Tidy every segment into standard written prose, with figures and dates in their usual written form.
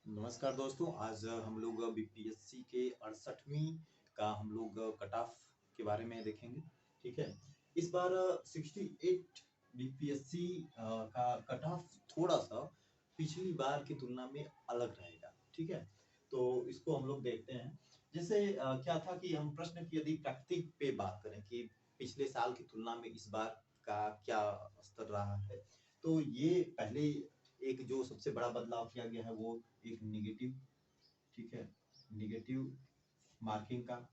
नमस्कार दोस्तों, आज हम लोग बीपीएससी के 68वीं का हम लोग कट ऑफ के बारे में देखेंगे। ठीक है, इस बार 68 बीपीएससी का कट ऑफ थोड़ा सा पिछली बार की तुलना में अलग रहेगा। ठीक है, तो इसको हम लोग देखते हैं। जैसे क्या था कि हम प्रश्न की यदि प्रकृति पे बात करें कि पिछले साल की तुलना में इस बार का क्या स्तर रहा है, तो ये पहले एक जो सबसे बड़ा बदलाव किया गया है वो एक नेगेटिव, ठीक है, नेगेटिव मार्किंग का।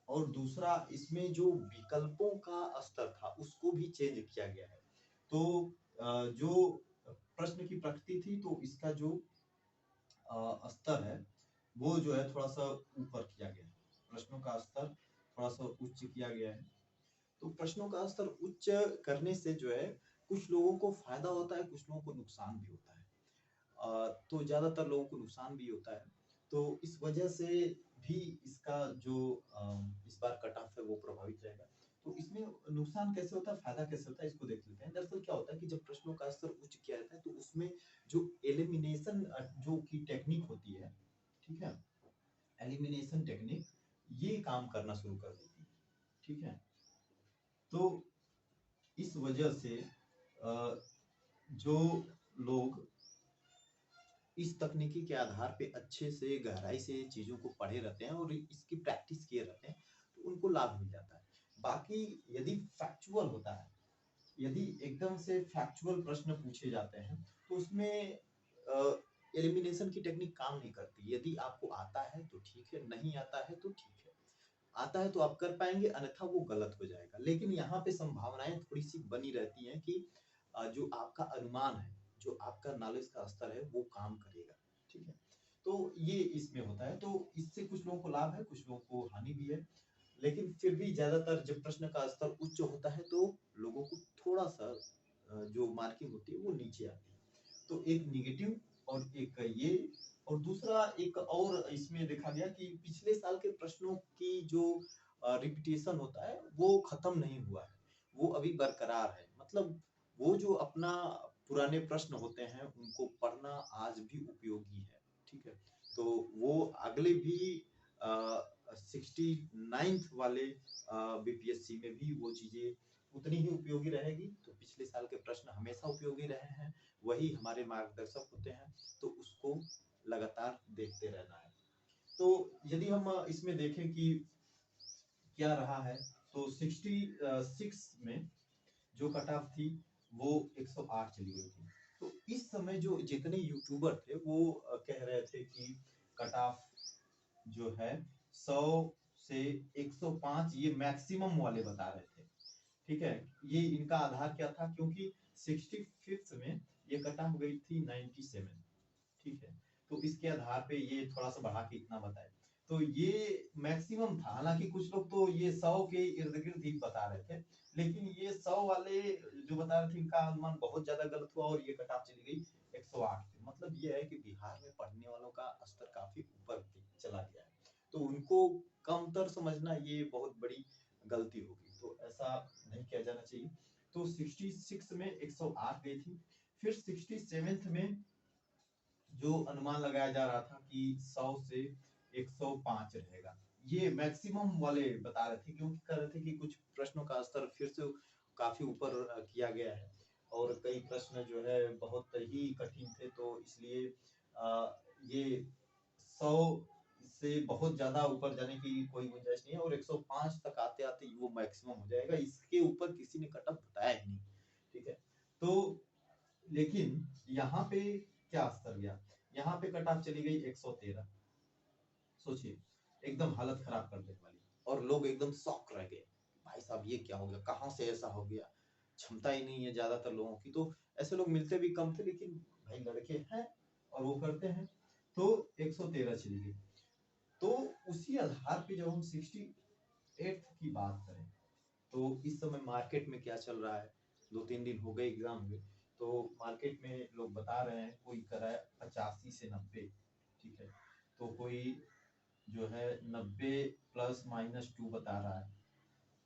और दूसरा इसमें जो विकल्पों का स्तर था उसको भी चेंज किया गया है। तो जो प्रश्न की प्रकृति थी तो इसका जो स्तर है वो जो है थोड़ा सा ऊपर किया गया है। प्रश्नों का स्तर थोड़ा सा उच्च किया गया है। तो प्रश्नों का स्तर उच्च करने से जो है कुछ लोगों को फायदा होता है, कुछ लोगों को नुकसान भी होता है। तो ज़्यादातर लोगों को नुकसान भी होता है। तो इस वजह से भी इसका जो इस बार कट ऑफ है वो प्रभावित रहेगा। तो इसमें नुकसान कैसे होता है, फायदा कैसे होता है, इसको देख लेते हैं। दरअसल क्या होता है कि जब प्रश्नों का स्तर उच्च किया जाता है तो उसमें जो एलिमिनेशन जो की टेक्निक होती है, ठीक है, एलिमिनेशन टेक्निक ये काम करना शुरू कर देती है। ठीक है, तो इस वजह से जो लोग इस तकनीकी के आधार पे अच्छे से गहराई से चीजों को पढ़े रहते हैं और इसकी प्रैक्टिस किए रहते हैं तो उनको लाभ मिल जाता है। बाकी यदि फैक्चुअल होता है, यदि एकदम से फैक्चुअल प्रश्न पूछे जाते हैं तो उसमें एलिमिनेशन की टेक्निक काम नहीं करती। यदि आपको आता है तो ठीक है, नहीं आता है तो ठीक है। आता है तो आप कर पाएंगे, अन्यथा वो गलत हो जाएगा। लेकिन यहाँ पे संभावनाएं थोड़ी सी बनी रहती हैं कि जो आपका अनुमान है, जो आपका नॉलेज का स्तर है वो काम करेगा। ठीक है, तो ये इसमें होता है। तो इससे कुछ लोगों को लाभ है, कुछ लोगों को हानि भी है। लेकिन फिर भी ज्यादातर जब प्रश्न का स्तर उच्च होता है तो लोगों को थोड़ा सा जो मार्किंग होती है वो नीचे आती है। तो एक निगेटिव और एक ये, और दूसरा एक और इसमें देखा गया कि पिछले साल के प्रश्नों की जो रिपीटेशन होता है वो खत्म नहीं हुआ है, वो अभी बरकरार है। मतलब वो जो अपना पुराने प्रश्न होते हैं उनको पढ़ना आज भी उपयोगी है। ठीक है, तो वो अगले भी 69th वाले बीपीएससी में भी वो चीजें उतनी ही उपयोगी रहेगी। तो पिछले साल के प्रश्न हमेशा उपयोगी रहे हैं, वही हमारे मार्गदर्शक होते हैं, तो उसको लगातार देखते रहना है। तो यदि हम इसमें देखें कि क्या रहा है, तो 66 में जो कट ऑफ थी वो 108 चली गई थी। तो इस समय जो जितने यूट्यूबर थे वो कह रहे थे कि कट ऑफ जो है 100 से 105 ये मैक्सिमम वाले बता रहे थे। ठीक है, ये इनका आधार क्या था, क्योंकि 65th में ये कट ऑफ गई थी 97। ठीक है, तो इसके आधार पे ये थोड़ा सा बढ़ा के इतना बताए। तो ये मैक्सिमम था। हालांकि कुछ लोग तो ये 100 के इर्द गिर्द ही बता रहे थे, लेकिन ये 100 वाले जो बता रहे थे इनका अनुमान बहुत ज्यादा गलत हुआ और ये कटाव चली गई 108 पे। मतलब ये है कि बिहार में पढ़ने वालों का स्तर काफी ऊपर चला गया है, तो उनको कमतर समझना ये बहुत बड़ी गलती होगी। तो ऐसा नहीं किया जाना चाहिए। तो 66 में 108 गई थी। फिर 67th में जो अनुमान लगाया जा रहा था कि 100 से 105 रहेगा, ये मैक्सिमम वाले बता रहे थे, क्योंकि कह रहे थे कि कुछ प्रश्नों का स्तर फिर से काफी ऊपर किया गया है और कई प्रश्न जो है बहुत ही कठिन थे। तो इसलिए ये 100 से बहुत ज्यादा ऊपर जाने की कोई गुंजाइश नहीं है और 105 तक आते आते वो मैक्सिमम हो जाएगा। इसके ऊपर किसी ने कट ऑफ बताया ही नहीं। ठीक है, तो लेकिन यहाँ पे क्या स्तर गया, यहाँ पे कट ऑफ चली गई 113। सोचिए, एकदम हालत खराब कर देने वाली। और लोग एकदम शॉक रह गए, भाई साहब ये क्या हो गया, कहाँ से ऐसा हो गया, क्षमता ही नहीं है ज्यादातर लोगों की। तो ऐसे लोग मिलते भी कम थे, लेकिन भाई लड़के हैं और वो करते हैं। तो 113 चली गई। तो उसी आधार पे जब हम 68 की बात करें तो इस समय मार्केट में क्या चल रहा है, 2-3 दिन हो गए एग्जाम हुए, तो मार्केट में लोग बता रहे हैं कोई कर रहा है 85 से 90। ठीक है, तो कोई जो है 90 प्लस माइनस 2 बता रहा है।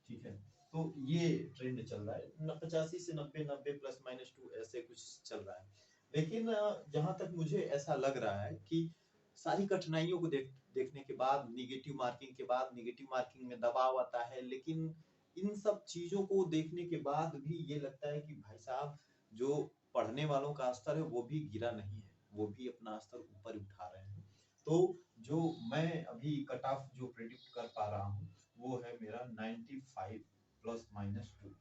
ठीक है, तो ये ट्रेंड चल रहा है 85 से 90, 90 प्लस माइनस 2 ऐसे कुछ चल रहा है। लेकिन जहां तक मुझे ऐसा लग रहा है कि सारी कठिनाइयों को देखने के बाद, निगेटिव मार्किंग के बाद, निगेटिव मार्किंग में दबाव आता है, लेकिन इन सब चीजों को देखने के बाद भी ये लगता है कि भाई साहब जो पढ़ने वालों का स्तर है वो भी गिरा नहीं है, वो भी अपना स्तर ऊपर उठा रहे हैं। तो जो मैं अभी कट ऑफ जो प्रेडिक्ट कर पा रहा हूँ वो है मेरा 95 प्लस माइनस 2।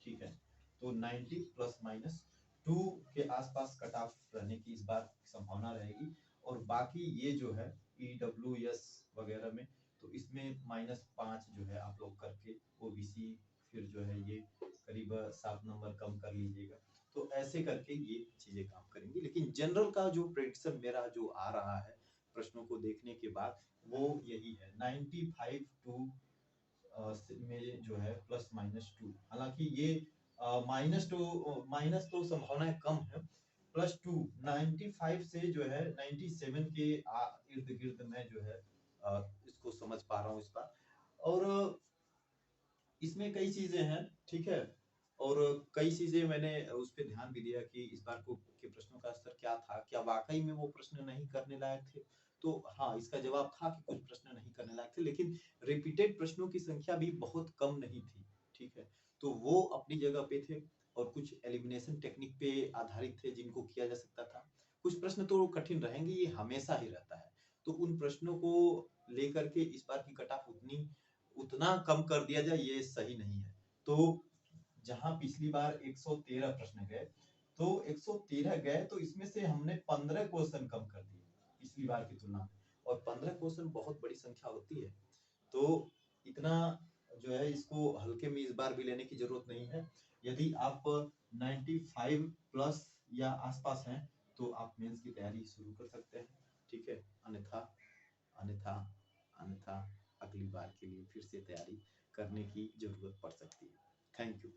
ठीक है, तो 90 प्लस माइनस 2 के आसपास कट ऑफ रहने की इस बार संभावना रहेगी। और बाकी ये जो है EWS वगैरह में, तो इसमें -5 जो है आप लोग करके OBC फिर जो है ये करीब 7 नंबर कम कर लीजिएगा। तो ऐसे करके ये चीजें काम करेंगी, लेकिन जनरल का जो प्रेडिक्शन मेरा जो आ रहा है प्रश्नों को देखने के बाद वो यही है 95 टू में जो है +-2। हालांकि ये माइनस तो संभावनाएं कम है, +2 95 से जो है 97 के इर्द गिर्द मैं जो है इसको समझ पा रहा हूँ इस बार। और इसमें कई चीजें हैं, ठीक है, और कई चीजें मैंने उस पर ध्यान भी दिया कि इस बार को के प्रश्नों का स्तर क्या था, क्या वाकई में वो प्रश्न नहीं करने लायक थे। तो हाँ, इसका जवाब था कि कुछ प्रश्न नहीं करने लायक थे, लेकिन रिपीटेड प्रश्नों की संख्या भी बहुत कम नहीं थी। ठीक है, तो वो अपनी जगह पे थे, और कुछ एलिमिनेशन टेक्निक पे आधारित थे जिनको किया जा सकता था। कुछ प्रश्न तो कठिन रहेंगे, ये हमेशा ही रहता है। तो उन प्रश्नों को लेकर के इस बार की कट ऑफ उतना कम कर दिया जाए ये सही नहीं है। तो जहां पिछली बार 113 प्रश्न गए, तो 113 गए तो इसमें से हमने 15 क्वेश्चन कम कर दिए पिछली बार की तुलना में, और 15 क्वेश्चन बहुत बड़ी संख्या होती है। तो इतना जो है इसको हल्के में इस बार भी लेने की जरूरत नहीं है। यदि आप 95 प्लस या आसपास हैं तो आप मेंस की तैयारी शुरू कर सकते हैं। ठीक है, अन्यथा अन्यथा अन्यथा अगली बार के लिए फिर से तैयारी करने की जरूरत पड़ सकती है। Thank you.